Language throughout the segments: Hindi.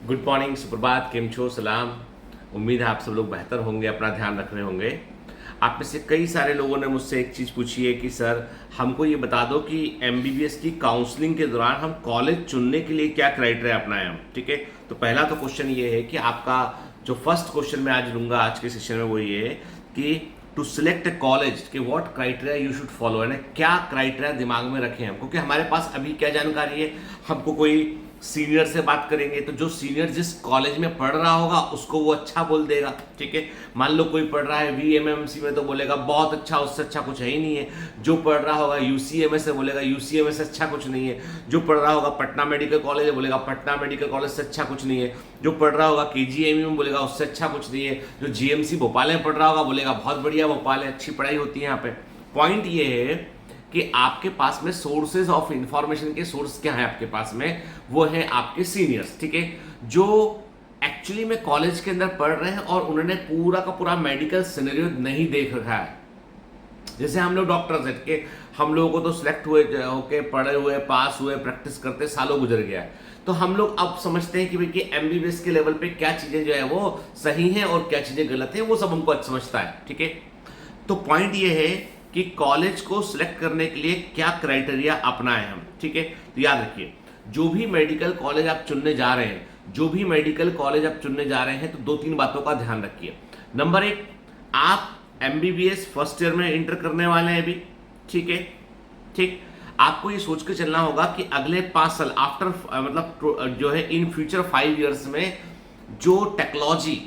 गुड मॉर्निंग, सुप्रभात, केम छो, सलाम। उम्मीद है आप सब लोग बेहतर होंगे, अपना ध्यान रख रहे होंगे। आप में से कई सारे लोगों ने मुझसे एक चीज़ पूछी है कि सर हमको ये बता दो कि एमबीबीएस की काउंसलिंग के दौरान हम कॉलेज चुनने के लिए क्या क्राइटेरिया अपनाएं हम। ठीक है, तो पहला तो क्वेश्चन ये है कि आपका जो फर्स्ट क्वेश्चन मैं आज लूँगा आज के सेशन में वो ये है कि टू सिलेक्ट ए कॉलेज के what criteria you should follow, है ना, क्या क्राइटेरिया दिमाग में रखें हम, क्योंकि हमारे पास अभी क्या जानकारी है। हमको कोई सीनियर से बात करेंगे तो जो सीनियर जिस कॉलेज में पढ़ रहा होगा उसको वो अच्छा बोल देगा। ठीक है, मान लो कोई पढ़ रहा है वीएमएमसी में तो बोलेगा बहुत अच्छा, उससे अच्छा कुछ है ही नहीं है। जो पढ़ रहा होगा यूसीएमएस से बोलेगा यूसीएमएस से अच्छा कुछ नहीं है। जो पढ़ रहा होगा पटना मेडिकल कॉलेज बोलेगा पटना मेडिकल कॉलेज से अच्छा कुछ नहीं है। जो पढ़ रहा होगा केजीएमयू में बोलेगा उससे अच्छा कुछ नहीं है। जो जीएमसी भोपाल में पढ़ रहा होगा बोलेगा बहुत बढ़िया भोपाल है, अच्छी पढ़ाई होती है यहाँ पे। पॉइंट ये है कि आपके पास में सोर्सेज ऑफ इंफॉर्मेशन के सोर्स क्या है आपके पास में, वो है आपके सीनियर्स। ठीक है, जो एक्चुअली में कॉलेज के अंदर पढ़ रहे हैं और उन्होंने पूरा का पूरा मेडिकल सिनेरियो नहीं देख रखा है। जैसे हम लोग डॉक्टर्स हैं के हम लोगों को तो सिलेक्ट हुए होके पढ़े हुए पास हुए प्रैक्टिस करते सालों गुजर गया है, तो हम लोग अब समझते हैं कि भाई कि एमबीबीएस के लेवल पे क्या चीजें जो है वो सही हैं और क्या चीजें गलत हैं, वो सब हमको अच्छा समझता है। ठीक है, तो पॉइंट ये है कि कॉलेज को सिलेक्ट करने के लिए क्या क्राइटेरिया अपनाएं हम। ठीक है, तो याद रखिए जो भी मेडिकल कॉलेज आप चुनने जा रहे हैं, जो भी मेडिकल कॉलेज आप चुनने जा रहे हैं, तो दो तीन बातों का ध्यान रखिए। नंबर एक, आप एमबीबीएस फर्स्ट ईयर में इंटर करने वाले हैं अभी। ठीक है, ठीक, आपको ये सोच के चलना होगा कि अगले 5 साल आफ्टर मतलब जो है इन फ्यूचर 5 ईयर्स में जो टेक्नोलॉजी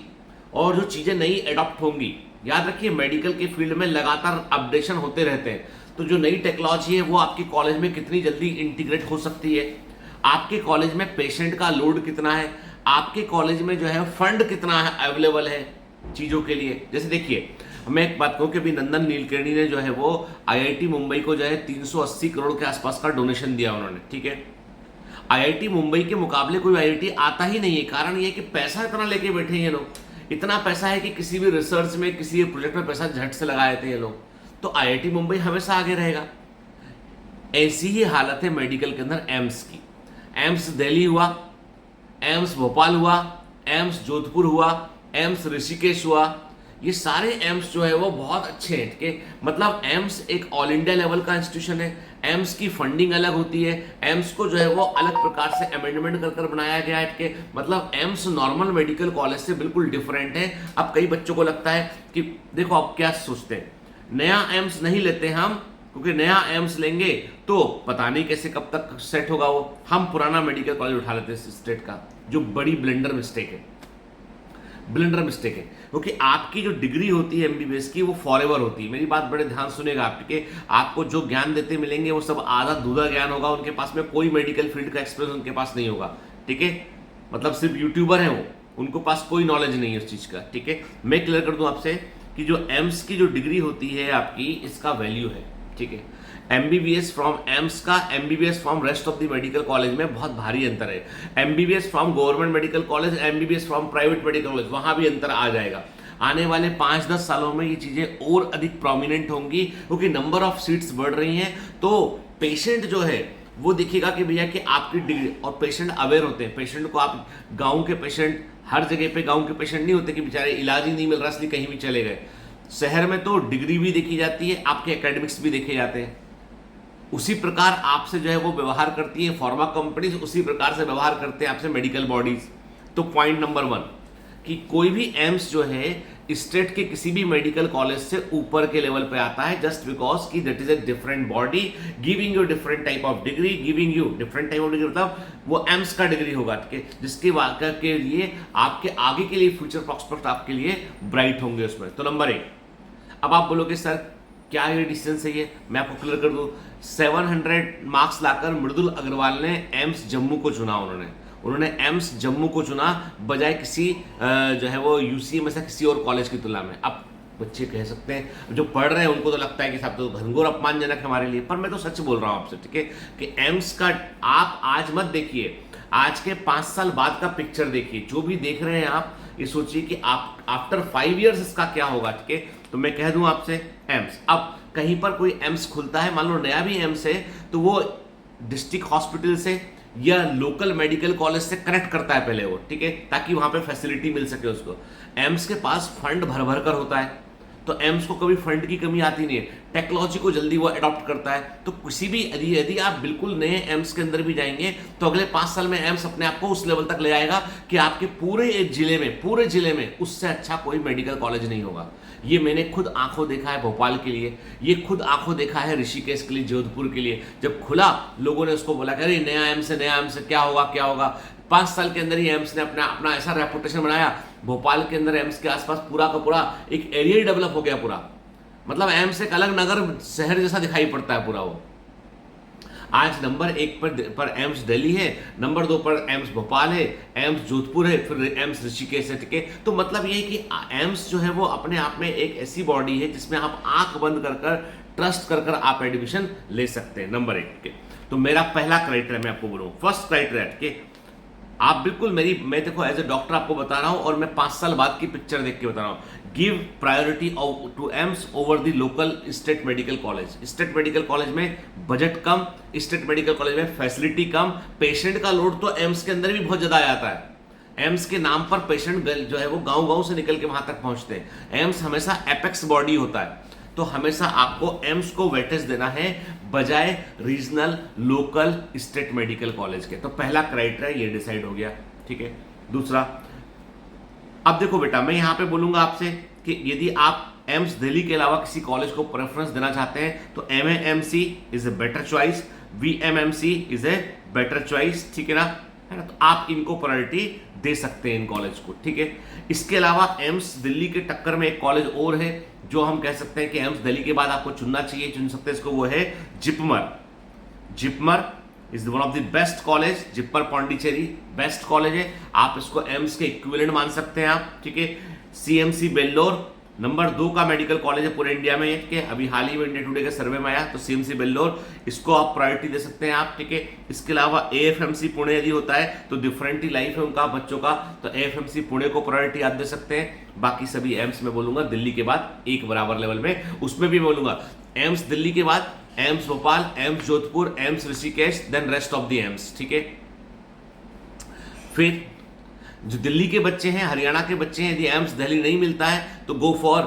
और जो चीजें नई एडॉप्ट होंगी, याद रखिए मेडिकल के फील्ड में लगातार अपडेशन होते रहते हैं, तो जो नई टेक्नोलॉजी है वो आपके कॉलेज में कितनी जल्दी इंटीग्रेट हो सकती है, आपके कॉलेज में पेशेंट का लोड कितना है, आपके कॉलेज में जो है फंड कितना है अवेलेबल है चीजों के लिए। जैसे देखिए मैं एक बात कहूं कि अभी नंदन नीलकेणी ने जो है वो आईआईटी मुंबई को जो है 380 करोड़ के आसपास का डोनेशन दिया उन्होंने। ठीक है, आईआईटी मुंबई के मुकाबले कोई आईआईटी आता ही नहीं है। कारण ये कि पैसा इतना लेके बैठे हैं ये लोग, इतना पैसा है कि किसी भी रिसर्च में किसी प्रोजेक्ट में पैसा झट से लगाए थे ये लोग, तो आईआईटी मुंबई हमेशा आगे रहेगा। ऐसी ही हालत है मेडिकल के अंदर एम्स की। एम्स दिल्ली हुआ, एम्स भोपाल हुआ, एम्स जोधपुर हुआ, एम्स ऋषिकेश हुआ, ये सारे एम्स जो है वो बहुत अच्छे हैं। ठीक है, मतलब एम्स एक ऑल इंडिया लेवल का इंस्टीट्यूशन है। एम्स की फंडिंग अलग होती है, एम्स को जो है वो अलग प्रकार से अमेंडमेंट कर कर बनाया गया है कि मतलब एम्स नॉर्मल मेडिकल कॉलेज से बिल्कुल डिफरेंट है। अब कई बच्चों को लगता है कि देखो आप क्या सोचते हैं, नया एम्स नहीं लेते हम, क्योंकि नया एम्स लेंगे तो पता नहीं कैसे कब तक सेट होगा वो, हम पुराना मेडिकल कॉलेज उठा लेते हैं स्टेट का, जो बड़ी ब्लेंडर मिस्टेक है। ब्लेंडर मिस्टेक है, क्योंकि आपकी जो डिग्री होती है एमबीबीएस की वो फॉरएवर होती है। मेरी बात बड़े ध्यान सुनेगा आप। ठीक है, आपको जो ज्ञान देते मिलेंगे वो सब आधा दूधा ज्ञान होगा, उनके पास में कोई मेडिकल फील्ड का एक्सपीरियंस उनके पास नहीं होगा। ठीक है, मतलब सिर्फ यूट्यूबर है वो, उनको पास कोई नॉलेज नहीं है उस चीज का। ठीक है, मैं क्लियर कर दूं आपसे कि जो एम्स की जो डिग्री होती है आपकी, इसका वैल्यू है। ठीक है, एमबीबीएस फ्रॉम एम्स का MBBS from rest of the medical college में बहुत भारी अंतर है। MBBS from government medical college, MBBS from private medical college, वहां भी अंतर आ जाएगा। आने वाले 5-10 सालों में ये चीजें और अधिक प्रोमिनेंट होंगी, क्योंकि नंबर ऑफ सीट्स बढ़ रही हैं, तो पेशेंट जो है वो दिखेगा कि भैया कि आपकी डिग्री, और पेशेंट अवेयर होते हैं। पेशेंट को आप गांव के पेशेंट, हर जगह पे गांव के पेशेंट नहीं होते कि बेचारे इलाज ही नहीं मिल रहा इसलिए कहीं भी चले गए। शहर में तो डिग्री भी देखी जाती है, आपके एकेडमिक्स भी देखे जाते हैं। उसी प्रकार आपसे जो है वो व्यवहार करती है फार्मा कंपनीज, उसी प्रकार से व्यवहार करते हैं आपसे मेडिकल बॉडीज। तो पॉइंट नंबर 1 कि कोई भी एम्स जो है स्टेट के किसी भी मेडिकल कॉलेज से ऊपर के लेवल पे आता है, जस्ट बिकॉज कि that is a different body giving you different type of degree, giving you different type of degree, मतलब वो एम्स का डिग्री होगा। ठीक है, जिसके वाकई के लिए आपके आगे के लिए फ्यूचर प्रॉस्पेक्ट आपके लिए ब्राइट होंगे उसमें। तो नंबर 1, अब आप बोलोगे सर क्या ये डिस्टेंस है, ये मैं आपको क्लियर कर दूं। 700 मार्क्स लाकर मृदुल अग्रवाल ने एम्स जम्मू को चुना, उन्होंने एम्स जम्मू को चुना बजाय किसी जो है वो यूसीएम ऐसा किसी और कॉलेज की तुलना में। अब बच्चे कह सकते हैं, जो पढ़ रहे हैं उनको तो लगता है कि साहब तो घनघोर अपमानजनक है हमारे लिए, पर मैं तो सच बोल रहा हूं आपसे। ठीक है, कि एम्स का आप आज मत देखिए, आज के 5 साल बाद का पिक्चर देखिए। जो भी देख रहे हैं आप ये सोचिए कि आप आफ्टर 5 ईयर्स इसका क्या होगा। ठीक है, तो मैं कह दूं आपसे एम्स, अब कहीं पर कोई एम्स खुलता है, मान लो नया भी एम्स है, तो वो डिस्ट्रिक्ट हॉस्पिटल से या लोकल मेडिकल कॉलेज से कनेक्ट करता है पहले वो, ठीक है, ताकि वहां पे फैसिलिटी मिल सके उसको। एम्स के पास फंड भर भर कर होता है, तो एम्स को कभी फंड की कमी आती नहीं है, टेक्नोलॉजी को जल्दी वो अडॉप्ट करता है। तो किसी भी यदि आप बिल्कुल नए एम्स के अंदर भी जाएंगे तो अगले 5 साल में एम्स अपने आप को उस लेवल तक ले आएगा कि आपके पूरे जिले में उससे अच्छा कोई मेडिकल कॉलेज नहीं होगा। ये मैंने खुद आंखों देखा है भोपाल के लिए, ये खुद आंखों देखा है ऋषिकेश के लिए, जोधपुर के लिए। जब खुला लोगों ने उसको बोला कि अरे नया एम्स है, क्या होगा। 5 साल के अंदर ही एम्स ने अपना ऐसा रेपुटेशन बनाया, भोपाल के अंदर एम्स के आसपास पूरा का पूरा एक एरिया ही डेवलप हो गया पूरा। मतलब एम्स एक अलग नगर शहर जैसा दिखाई पड़ता है पूरा वो। आज नंबर 1 पर एम्स दिल्ली है, नंबर 2 पर एम्स भोपाल है, एम्स जोधपुर है, फिर एम्स ऋषिकेश है, ठीक है। तो मतलब ये है कि एम्स जो है वो अपने आप में एक ऐसी बॉडी है जिसमें आप आंख बंद कर ट्रस्ट कर आप एडमिशन ले सकते हैं, नंबर 1 के। तो मेरा पहला क्राइटेरिया मैं आपको बोलूँ, फर्स्ट क्राइटेरिया के आप बिल्कुल मैं देखो एज ए डॉक्टर आपको बता रहा हूं और मैं 5 साल बाद की पिक्चर देख के बता रहा हूं। Give priority to AIIMS over the local state medical college. State medical college में बजट कम, स्टेट मेडिकल कॉलेज में फैसिलिटी कम, पेशेंट का लोड तो एम्स के अंदर भी बहुत ज्यादा आ जाता है। एम्स के नाम पर पेशेंट जो है वो गांव से निकल के वहां तक पहुंचते हैं। एम्स हमेशा एपेक्स बॉडी होता है, तो हमेशा आपको एम्स को वेटेज देना है बजाय regional local state medical college के। तो पहला क्राइटेरिया ये डिसाइड हो गया, ठीक है। दूसरा, अब देखो बेटा, मैं यहां पे बोलूंगा आपसे कि यदि आप एम्स दिल्ली के अलावा किसी कॉलेज को प्रेफरेंस देना चाहते हैं तो MAMC is a better choice, VMMC is a better choice, ठीक है ना, तो आप इनको प्रायोरिटी दे सकते हैं इन कॉलेज को, ठीक है। इसके अलावा एम्स दिल्ली के टक्कर में एक कॉलेज और है जो हम कह सकते हैं कि एम्स दिल्ली के बाद आपको चुनना चाहिए, चुन सकते हैं इसको, वो है JIPMER is one of the best college. JIPMER Pondicherry best college है, आप इसको एम्स के इक्विवेलेंट मान सकते हैं आप, ठीक है। CMC बेल्लोर नंबर 2 का मेडिकल कॉलेज है पूरे इंडिया में, ठीक है। अभी हाल ही में इंडिया टुडे के सर्वे में आया, तो CMC बेल्लोर इसको आप प्रायोरिटी दे सकते हैं आप, ठीक है। इसके अलावा AFMC पुणे यदि होता है तो डिफरेंट ही लाइफ है उनका बच्चों का, तो AFMC पुणे को प्रायोरिटी आप दे सकते हैं। बाकी सभी एम्स में बोलूंगा दिल्ली के बाद एक बराबर लेवल में, उसमें भी बोलूंगा एम्स दिल्ली के बाद AIIMS Bhopal, AIIMS Jodhpur, AIIMS Rishikesh, then rest of the AIIMS, ठीक है। फिर जो दिल्ली के बच्चे हैं, हरियाणा के बच्चे हैं, यदि एम्स दिल्ली नहीं मिलता है तो go for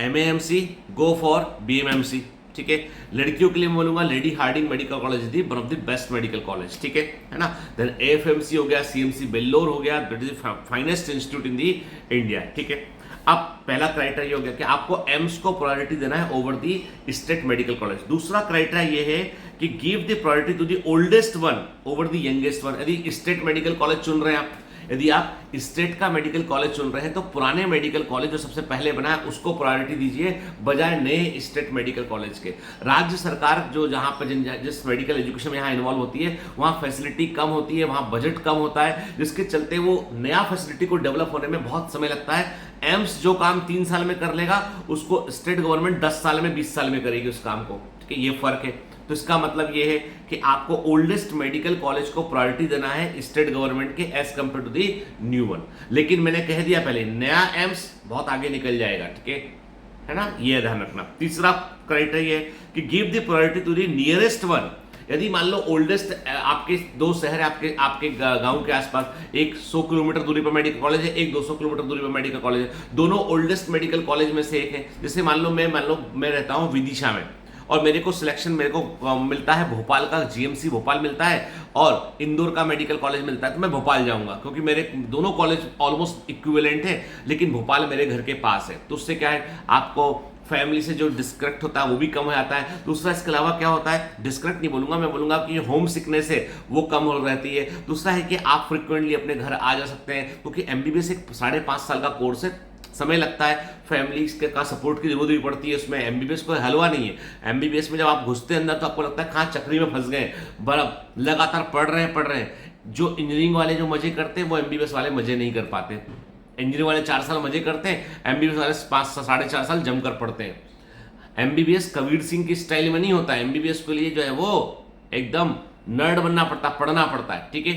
MAMC, go for BMMC, ठीक है। लड़कियों के लिए मैं बोलूंगा lady Hardinge medical college is one of the best medical college, ठीक है ना। देन AFMC हो गया, CMC बेल्लोर हो गया, that is the finest institute in the India, ठीक है। अब पहला क्राइटेरिया हो गया कि आपको एम्स को प्रायोरिटी देना है over the state medical college. दूसरा क्राइटेरिया ये है कि give the priority to the oldest one over the youngest one. यदि स्टेट मेडिकल कॉलेज चुन रहे हैं आप, यदि आप स्टेट का मेडिकल कॉलेज चुन रहे हैं तो पुराने मेडिकल कॉलेज जो सबसे पहले बना है उसको प्रायोरिटी दीजिए बजाय नए स्टेट मेडिकल कॉलेज के। राज्य सरकार जो जहां पर जिस मेडिकल एजुकेशन में यहाँ इन्वॉल्व होती है वहां फैसिलिटी कम होती है, वहां बजट कम होता है, जिसके चलते वो नया फैसिलिटी को डेवलप होने में बहुत समय लगता है। एम्स जो काम 3 साल में कर लेगा उसको स्टेट गवर्नमेंट 10 साल में 20 साल में करेगी उस काम को, ठीक है। ये फर्क है। तो इसका मतलब ये है कि आपको ओल्डेस्ट मेडिकल कॉलेज को प्रायोरिटी देना है स्टेट गवर्नमेंट के as compare to the new one. लेकिन मैंने कह दिया पहले, नया एम्स बहुत आगे निकल जाएगा, ठीक है ना, ये ध्यान रखना। तीसरा क्राइटेरिया है कि give the priority to the nearest one. यदि मान लो ओल्डेस्ट आपके 2 शहर आपके गांव के आसपास, एक 100 किलोमीटर दूरी पर मेडिकल कॉलेज है, एक 200 किलोमीटर दूरी पर मेडिकल कॉलेज है, दोनों ओल्डेस्ट मेडिकल कॉलेज में से एक है। जैसे मान लो मैं रहता हूं विदिशा में और मेरे को सिलेक्शन मिलता है भोपाल का, GMC भोपाल मिलता है और इंदौर का मेडिकल कॉलेज मिलता है, तो मैं भोपाल जाऊंगा क्योंकि मेरे दोनों कॉलेज ऑलमोस्ट इक्विवेलेंट है, लेकिन भोपाल मेरे घर के पास है। तो उससे क्या है, आपको फैमिली से जो डिस्कनेक्ट होता है वो भी कम हो जाता है। दूसरा, इसके अलावा क्या होता है, डिस्कनेक्ट नहीं बोलूंगा, मैं बोलूंगा कि होम सिकनेस है वो कम हो रहती है। दूसरा है कि आप फ्रिक्वेंटली अपने घर आ जा सकते हैं, क्योंकि MBBS एक 5.5 साल का कोर्स है, समय लगता है, फैमिली का सपोर्ट की जरूरत भी पड़ती है उसमें। MBBS कोई हलवा नहीं है। MBBS में जब आप घुसते हैं अंदर तो आपको लगता है कहाँ चक्री में फंस गए, बर्फ लगातार पढ़ रहे हैं। जो इंजीनियरिंग वाले जो मजे करते हैं वो MBBS वाले मजे नहीं कर पाते। इंजीनियरिंग वाले 4 साल मजे करते हैं, MBBS वाले 5-4.5 साल जमकर पढ़ते हैं। MBBS कबीर सिंह की स्टाइल में नहीं होता है। MBBS के लिए जो है वो एकदम नर्ड बनना पड़ता, पढ़ना पड़ता है, ठीक है।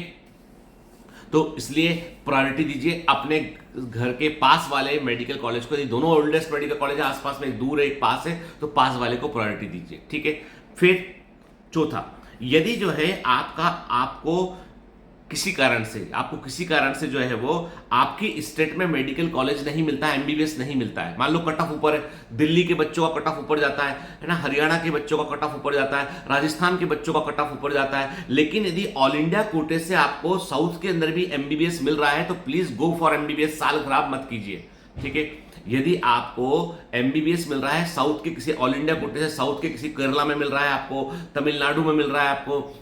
तो इसलिए प्रायोरिटी दीजिए अपने घर के पास वाले मेडिकल कॉलेज को। यदि दोनों ओल्डेस्ट मेडिकल कॉलेज है आसपास में, एक दूर है एक पास है, तो पास वाले को प्रायोरिटी दीजिए, ठीक है। फिर चौथा, यदि जो है आपको किसी कारण से जो है वो आपकी स्टेट में मेडिकल कॉलेज नहीं मिलता है, एमबीबीएस नहीं मिलता है, मान लो कट ऑफ ऊपर है, दिल्ली के बच्चों का कट ऑफ ऊपर जाता है ना, हरियाणा के बच्चों का कट ऑफ ऊपर जाता है, राजस्थान के बच्चों का कट ऑफ ऊपर जाता है, लेकिन यदि ऑल इंडिया कोटे से आपको साउथ के अंदर भी एमबीबीएस मिल रहा है तो प्लीज गो फॉर एमबीबीएस, साल खराब मत कीजिए, ठीक है। यदि आपको एमबीबीएस मिल रहा है साउथ के किसी ऑल इंडिया कोटे से, साउथ के किसी केरला में मिल रहा है आपको, तमिलनाडु में मिल रहा है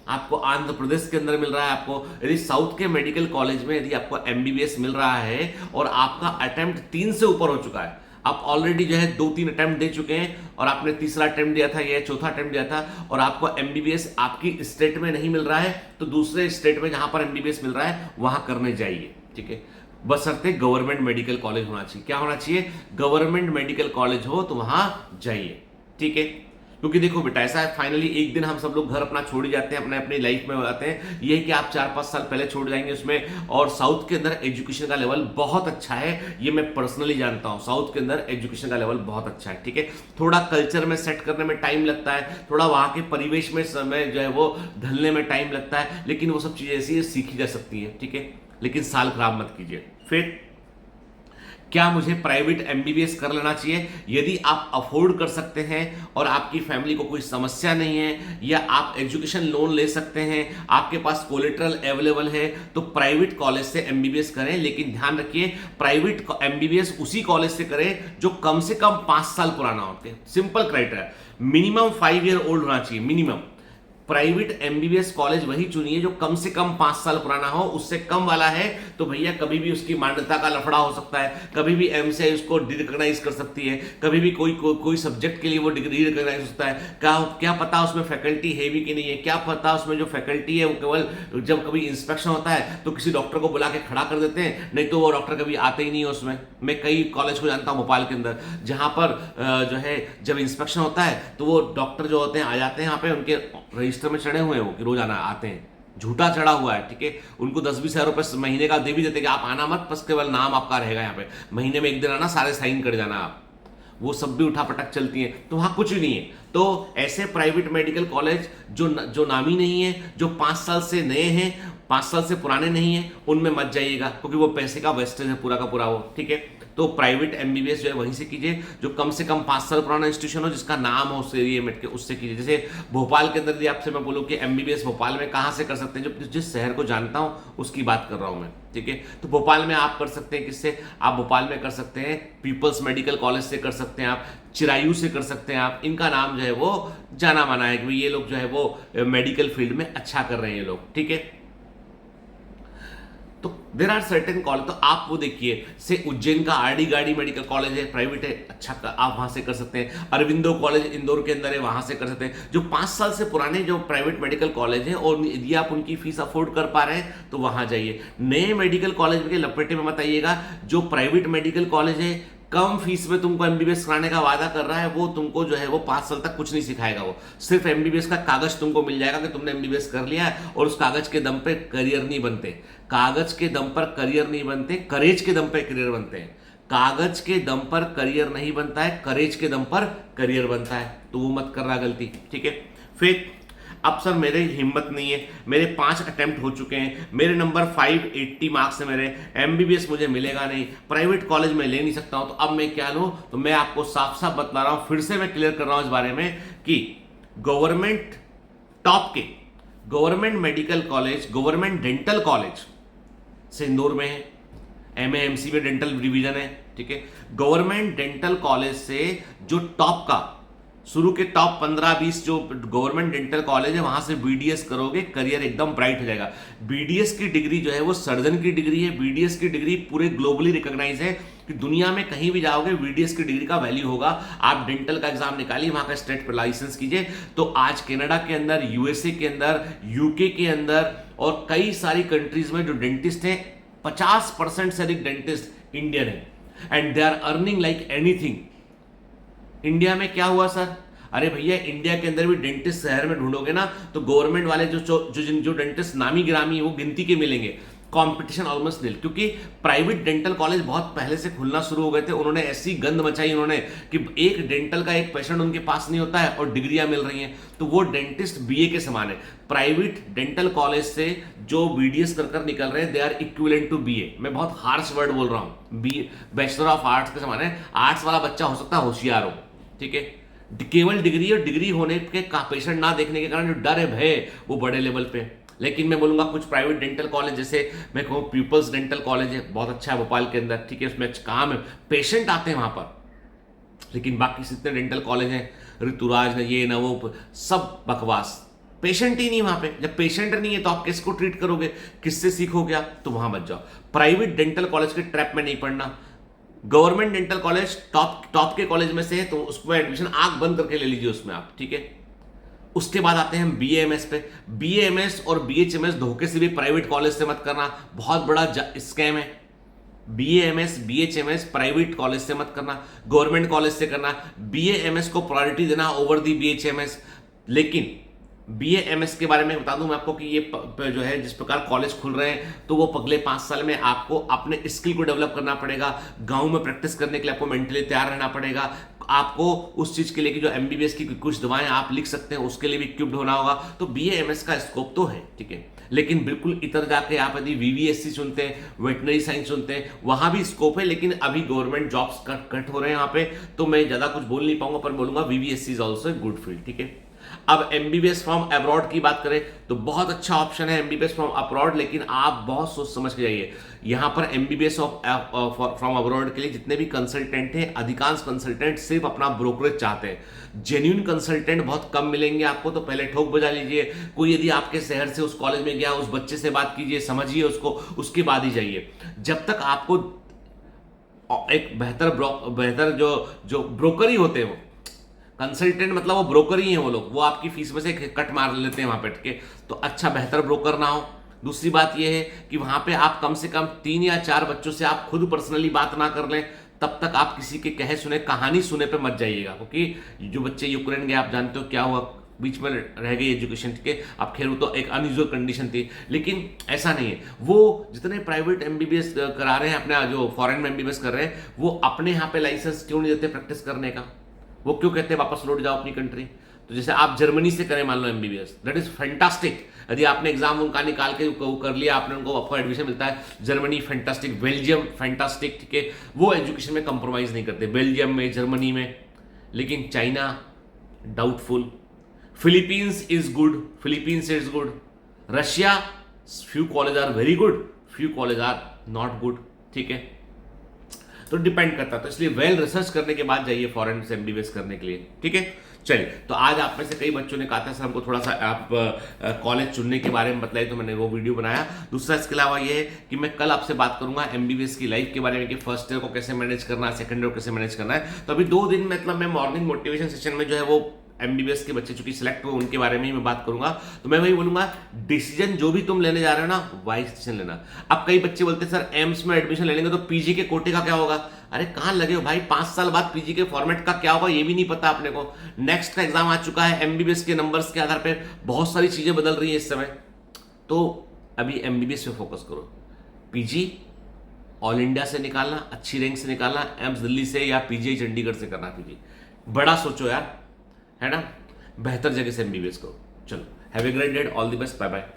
आपको आंध्र प्रदेश के अंदर मिल रहा है आपको, यदि साउथ के मेडिकल कॉलेज में यदि आपको एमबीबीएस मिल रहा है और आपका अटेम्प्ट 3 से ऊपर हो चुका है, आप ऑलरेडी जो है 2-3 अटेम्प्ट दे चुके हैं और आपने तीसरा अटेम्प्ट दिया था या चौथा अटेम्प्ट दिया था और आपको एमबीबीएस आपकी स्टेट में नहीं मिल रहा है, तो दूसरे स्टेट में जहां पर एमबीबीएस मिल रहा है वहां करने जाइए, ठीक है। बशर्ते गवर्नमेंट मेडिकल कॉलेज होना चाहिए। क्या होना चाहिए? गवर्नमेंट मेडिकल कॉलेज हो तो वहां जाइए, ठीक है। क्योंकि देखो बेटा, ऐसा है फाइनली एक दिन हम सब लोग घर अपना छोड़ ही जाते हैं, अपने अपनी लाइफ में हो जाते हैं। ये है कि आप 4-5 साल पहले छोड़ जाएंगे उसमें, और साउथ के अंदर एजुकेशन का लेवल बहुत अच्छा है, ये मैं पर्सनली जानता हूं। साउथ के अंदर एजुकेशन का लेवल बहुत अच्छा है, ठीक है। थोड़ा कल्चर में सेट करने में टाइम लगता है, थोड़ा वहां के परिवेश में समय जो है वो ढलने में टाइम लगता है, लेकिन वो सब चीजें ऐसी सीखी जा सकती है, ठीक है। लेकिन साल खराब मत कीजिए। फिर क्या मुझे प्राइवेट एमबीबीएस कर लेना चाहिए? यदि आप अफोर्ड कर सकते हैं और आपकी फैमिली को कोई समस्या नहीं है, या आप एजुकेशन लोन ले सकते हैं, आपके पास कोलेटरल अवेलेबल है, तो प्राइवेट कॉलेज से एमबीबीएस करें। लेकिन ध्यान रखिए, प्राइवेट एमबीबीएस उसी कॉलेज से करें जो कम से कम 5 साल पुराना हो। Simple criteria, minimum 5 year old होना चाहिए, मिनिमम। प्राइवेट एमबीबीएस कॉलेज वही चुनिए जो कम से कम 5 साल पुराना हो। उससे कम वाला है तो भैया कभी भी उसकी मान्यता का लफड़ा हो सकता है, कभी भी एमसीआई उसको रिकॉग्नाइज कर सकती है, कभी भी कोई सब्जेक्ट के लिए वो डिग्री रिकॉग्नाइज हो सकता है। क्या पता उसमें फैकल्टी है भी कि नहीं है, क्या पता उसमें जो फैकल्टी है वो केवल जब कभी इंस्पेक्शन होता है तो किसी डॉक्टर को बुला के खड़ा कर देते हैं, नहीं तो वो डॉक्टर कभी आते ही नहीं है उसमें। मैं कई कॉलेज को जानता हूँ भोपाल के अंदर, जहां पर जो है जब इंस्पेक्शन होता है तो वो डॉक्टर जो होते हैं आ जाते हैं यहाँ पे, उनके रजिस्टर में चढ़े हुए हैं वो कि रोजाना आते हैं, झूठा चढ़ा हुआ है, ठीक है। उनको 10-20 हज़ार रुपए महीने का दे भी देते कि आप आना मत, बस केवल नाम आपका रहेगा यहाँ पे, महीने में एक दिन आना, सारे साइन कर जाना आप। वो सब भी उठापटक चलती है, तो वहां कुछ भी नहीं है। तो ऐसे प्राइवेट मेडिकल कॉलेज जो नामी नहीं है, जो 5 साल से नए हैं, 5 साल से पुराने नहीं है, उनमें मत जाइएगा, क्योंकि वो पैसे का वेस्टेज है पूरा का पूरा वो, ठीक है। तो प्राइवेट एमबीबीएस जो है वहीं से कीजिए जो कम से कम 5 साल पुराना इंस्टीट्यूशन हो, जिसका नाम हो उस एरिया में, उससे कीजिए। जैसे भोपाल के अंदर यदि आपसे मैं बोलूं कि एमबीबीएस भोपाल में कहां से कर सकते हैं, जो जिस शहर को जानता हूं उसकी बात कर रहा हूं मैं, ठीक है। तो भोपाल में आप कर सकते हैं, किससे? आप भोपाल में कर सकते हैं पीपल्स मेडिकल कॉलेज से कर सकते हैं, आप चिरायू से कर सकते हैं आप। इनका नाम जो है वो जाना माना है कि ये लोग जो है वो मेडिकल फील्ड में अच्छा कर रहे हैं ये लोग, ठीक है। तो देर आर सर्टेन कॉलेज, तो आप वो देखिए, से उज्जैन का आरडी गाड़ी मेडिकल कॉलेज है, प्राइवेट है, अच्छा आप वहां से कर सकते हैं। अरविंदो कॉलेज इंदौर के अंदर है, वहां से कर सकते हैं। जो 5 साल से पुराने जो प्राइवेट मेडिकल कॉलेज हैं और यदि आप उनकी फीस अफोर्ड कर पा रहे हैं तो वहां जाइए। नए मेडिकल कॉलेज के लपेटे में मत आइएगा। जो प्राइवेट मेडिकल कॉलेज है कम फीस में तुमको एमबीबीएस कराने का वादा कर रहा है, वो तुमको जो है वो 5 साल तक कुछ नहीं सिखाएगा। वो सिर्फ एमबीबीएस का कागज तुमको मिल जाएगा कि तुमने एमबीबीएस कर लिया है, और उस कागज के दम पे करियर नहीं बनते। कागज के दम पर करियर नहीं बनते, करेज के दम पे करियर बनते हैं। कागज के दम पर करियर नहीं बनता है, करेज के दम पर करियर बनता है। तो वो मत करना गलती, ठीक है। फिर अब सर मेरे हिम्मत नहीं है, मेरे 5 अटेम्प्ट हो चुके हैं, मेरे नंबर 580 मार्क्स है मेरे, एमबीबीएस मुझे मिलेगा नहीं, प्राइवेट कॉलेज में ले नहीं सकता हूं, तो अब मैं क्या लूं? तो मैं आपको साफ साफ बतला रहा हूं, फिर से मैं क्लियर कर रहा हूं इस बारे में कि गवर्नमेंट टॉप के government medical college, government dental college से इंदौर में है, एमएएमसी में डेंटल डिवीजन है, ठीक है। गवर्नमेंट डेंटल कॉलेज से जो टॉप का शुरू के टॉप 15-20 जो गवर्नमेंट डेंटल कॉलेज है वहां से बीडीएस करोगे, करियर एकदम ब्राइट हो जाएगा। बीडीएस की डिग्री जो है वो सर्जन की डिग्री है, बीडीएस की डिग्री पूरे ग्लोबली रिकॉग्नाइज है कि दुनिया में कहीं भी जाओगे बीडीएस की डिग्री का वैल्यू होगा। आप डेंटल का एग्जाम निकालिए, वहां का स्टेट पर लाइसेंस कीजिए, तो आज कनाडा के अंदर, यूएसए के अंदर, यूके के अंदर और कई सारी कंट्रीज में जो डेंटिस्ट हैं 50% से अधिक डेंटिस्ट इंडियन है, and they are earning like anything. India में क्या हुआ सर? अरे भैया, इंडिया के अंदर भी डेंटिस्ट शहर में ढूंढोगे ना तो गवर्नमेंट वाले जो डेंटिस्ट नामी गिरामी वो गिनती के मिलेंगे। कंपटीशन ऑलमोस्ट नील, क्योंकि प्राइवेट डेंटल कॉलेज बहुत पहले से खुलना शुरू हो गए थे। उन्होंने ऐसी गंद मचाई उन्होंने कि एक डेंटल का एक पेशेंट उनके पास नहीं होता है और डिग्रियां मिल रही हैं, तो वो डेंटिस्ट बीए के समान है। प्राइवेट डेंटल कॉलेज से जो बीडीएस कर निकल रहे हैं, they are equivalent to BA. मैं बहुत हार्श वर्ड बोल रहा हूं, बी बैचलर ऑफ आर्ट्स के समान है। आर्ट्स वाला बच्चा हो सकता है होशियार हो, ठीक है, केवल डिग्री और डिग्री होने के पेशेंट ना देखने के कारण जो डर है, भय, वो बड़े लेवल पे। लेकिन मैं बोलूंगा कुछ प्राइवेट डेंटल कॉलेज, जैसे मैं कहूँ पीपल्स डेंटल कॉलेज है, बहुत अच्छा है भोपाल के अंदर, ठीक है, उसमें काम है, पेशेंट आते हैं वहां पर। लेकिन बाकी जितने डेंटल कॉलेज हैं, ऋतुराज ने ये ना वो, सब बकवास, पेशेंट ही नहीं वहां पे। जब पेशेंट नहीं है तो आप किसको ट्रीट करोगे, किससे सीखोगे आप? तो वहां मत जाओ, प्राइवेट डेंटल कॉलेज के ट्रैप में नहीं पड़ना। गवर्नमेंट डेंटल कॉलेज टॉप के कॉलेज में से है, तो उसमें एडमिशन आंख बंद करके ले लीजिए उसमें आप, ठीक है। उसके बाद आते हैं बीएएमएस पे। बीएएमएस और बीएचएमएस धोखे से भी प्राइवेट कॉलेज से मत करना, बहुत बड़ा स्कैम है। बीएएमएस बीएचएमएस प्राइवेट कॉलेज से मत करना, गवर्नमेंट कॉलेज से करना। बीएएमएस को प्रायोरिटी देना ओवर दी बीएचएमएस। लेकिन बीएएमएस के बारे में बता दूं मैं आपको कि ये जो है, जिस प्रकार कॉलेज खुल रहे हैं, तो वो अगले 5 साल में आपको अपने स्किल को डेवलप करना पड़ेगा। गांव में प्रैक्टिस करने के लिए आपको मेंटली तैयार रहना पड़ेगा। आपको उस चीज के लिए कि जो एमबीबीएस की कुछ दवाएं आप लिख सकते हैं, उसके लिए भी इक्विप्ड होना होगा। तो बीएएमएस का स्कोप तो है, ठीक है, लेकिन बिल्कुल इतर जाके आप यदि वीवीएससी चुनते हैं, वेटनरी साइंस चुनते हैं, वहां भी स्कोप है। लेकिन अभी गवर्नमेंट जॉब्स कट हो रहे हैं वहां पे, तो मैं ज्यादा कुछ बोल नहीं पाऊंगा, पर बोलूंगा VVSC is also a good field, ठीक है। अब एमबीबीएस फ्रॉम अब्रॉड की बात करें तो बहुत अच्छा ऑप्शन है एमबीबीएस फ्रॉम अब्रॉड, लेकिन आप बहुत सोच समझ के जाइए। यहां पर एमबीबीएस फ्रॉम अब्रॉड के लिए जितने भी कंसल्टेंट हैं, अधिकांश कंसल्टेंट सिर्फ अपना ब्रोकरेज चाहते हैं। जेन्युइन कंसल्टेंट बहुत कम मिलेंगे आपको, तो पहले ठोक बजा लीजिए। कोई यदि आपके शहर से उस कॉलेज में गया, उस बच्चे से बात कीजिए, समझिए उसको, उसके बाद ही जाइए। जब तक आपको एक बेहतर जो ब्रोकर ही होते हैं, वो कंसल्टेंट मतलब वो ब्रोकर ही हैं वो लोग, वो आपकी फीस में से कट मार लेते हैं वहां बैठ के, तो अच्छा बेहतर ब्रोकर ना हो। दूसरी बात यह है कि वहां पे आप कम से कम 3 या 4 बच्चों से आप खुद पर्सनली बात ना कर लें, तब तक आप किसी के कहे सुने कहानी सुने पे मत जाइएगा। क्योंकि जो बच्चे यूक्रेन गए, आप जानते हो क्या हुआ, बीच में रह गई एजुकेशन, ठीक है। अब खैर वो तो एक अनयूजुअल कंडीशन थी, लेकिन ऐसा नहीं है। वो जितने प्राइवेट एमबीबीएस करा रहे हैं, अपना जो फॉरेन में एमबीबीएस कर रहे हैं, वो अपने यहाँ पे लाइसेंस क्यों नहीं देते प्रैक्टिस करने का? वो क्यों कहते हैं वापस लौट जाओ अपनी कंट्री? तो जैसे आप जर्मनी से करें मान लो एमबीबीएस, दैट इज फैंटास्टिक। यदि आपने एग्जाम उनका निकाल के कर लिया, आपने उनको आपको एडमिशन मिलता है। जर्मनी फैंटास्टिक, बेल्जियम फैंटास्टिक, ठीक है, वो एजुकेशन में कंप्रोमाइज नहीं करते, बेल्जियम में, जर्मनी में। लेकिन China doubtful, Philippines is good, Russia few college are very good, few college are not good, ठीक है। तो डिपेंड करता है, तो इसलिए वेल रिसर्च करने के बाद जाइए फॉरेन से एमबीबीएस करने के लिए, ठीक है। चलिए, तो आज आप में से कई बच्चों ने कहा था सर हमको थोड़ा सा आप कॉलेज चुनने के बारे में बताइए, तो मैंने वो वीडियो बनाया। दूसरा इसके अलावा ये है कि मैं कल आपसे बात करूंगा एमबीबीएस की लाइफ के बारे में, कि फर्स्ट ईयर को कैसे मैनेज करना है, सेकंड ईयर को कैसे मैनेज करना है। तो अभी 2 दिन मतलब मैं मॉर्निंग मोटिवेशन सेशन में जो है वो एमबीबीएस के बच्चे चूंकि सिलेक्ट हुए, उनके बारे में ही मैं बात करूंगा। तो मैं वही बोलूंगा, डिसीजन जो भी तुम लेने जा रहे हो ना, वाइज डिसीजन लेना। अब कई बच्चे बोलते हैं सर एम्स में एडमिशन ले लेंगे तो पीजी के कोटे का क्या होगा? अरे कहां लगे हो भाई, 5 साल बाद पीजी के फॉर्मेट का क्या होगा ये भी नहीं पता अपने को। नेक्स्ट का एग्जाम आ चुका है, एमबीबीएस के नंबर्स के आधार पर बहुत सारी चीजें बदल रही है इस समय। तो अभी एमबीबीएस पे फोकस करो। पीजी ऑल इंडिया से निकालना, अच्छी रैंक से निकालना, एम्स दिल्ली से या पीजीआई चंडीगढ़ से करना। पीजी बड़ा सोचो यार, है ना, बेहतर जगह से एमबीबीएस करो। चलो, have a great day, all the best, bye bye.